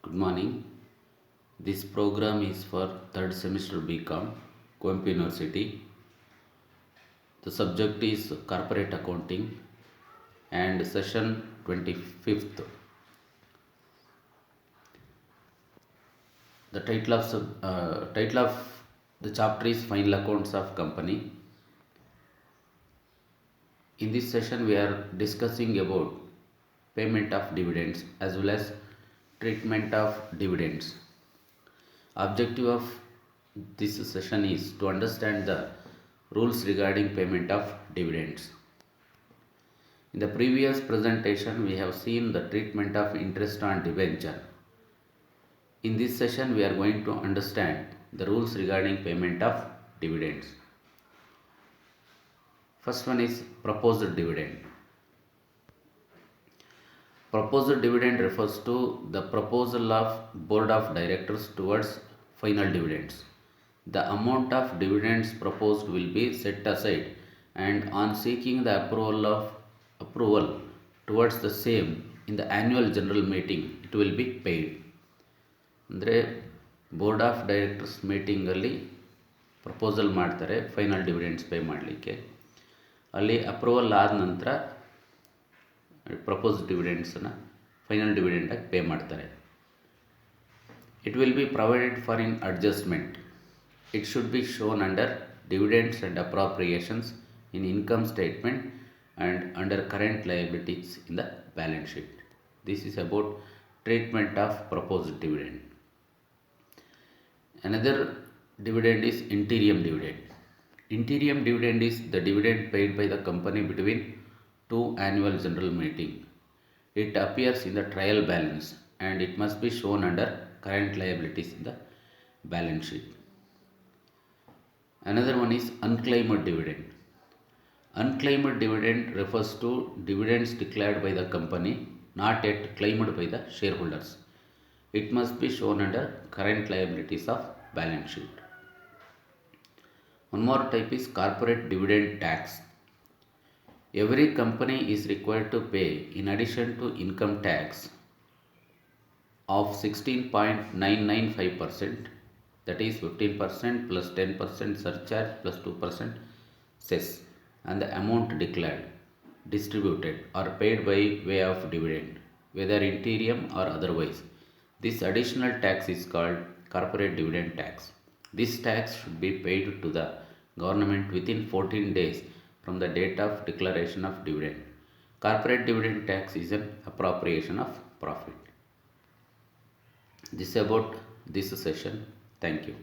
Good morning. This program is for third semester BCom, Kwempu University. The subject is corporate accounting and session 25th. The title of the chapter is Final Accounts of Company. In this session, we are discussing about payment of dividends as well as treatment of dividends. Objective of this session is to understand the rules regarding payment of dividends. In the previous presentation, we have seen the treatment of interest on debenture. In this session, we are going to understand the rules regarding payment of dividends. First one is proposed dividend. Proposed dividend refers to the proposal of board of directors towards final dividends. The amount of dividends proposed will be set aside, and on seeking the approval towards the same in the annual general meeting, it will be paid. ಅಂದರೆ board of directors ಮೀಟಿಂಗಲ್ಲಿ proposal ಮಾಡ್ತಾರೆ final dividends pay ಮಾಡಲಿಕ್ಕೆ. ಅಲ್ಲಿ approval ಆದ ನಂತರ propose ಡಿವಿಡೆಂಡ್ಸನ್ನು final ಡಿವಿಡೆಂಡಾಗಿ pay ಮಾಡ್ತಾರೆ. It will be provided for in adjustment. It should be shown under dividends and appropriations in income statement and under current liabilities in the balance sheet. This is about treatment of proposed dividend. Another dividend is interim dividend. Interim dividend is the dividend paid by the company between two annual general meeting. It appears in the trial balance and it must be shown under current liabilities in the balance sheet. Another one is unclaimed dividend. Unclaimed dividend refers to dividends declared by the company not yet claimed by the shareholders. It must be shown under current liabilities of balance sheet. One more type is corporate dividend tax. Every company is required to pay, in addition to income tax of 16.995%, that is 15% plus 10% surcharge plus 2% cess, and the amount declared, distributed or paid by way of dividend, whether interim or otherwise. This additional tax is called corporate dividend tax. This tax should be paid to the government within 14 days from the date of declaration of dividend. Corporate dividend tax is an appropriation of profit. This is about this session. Thank you.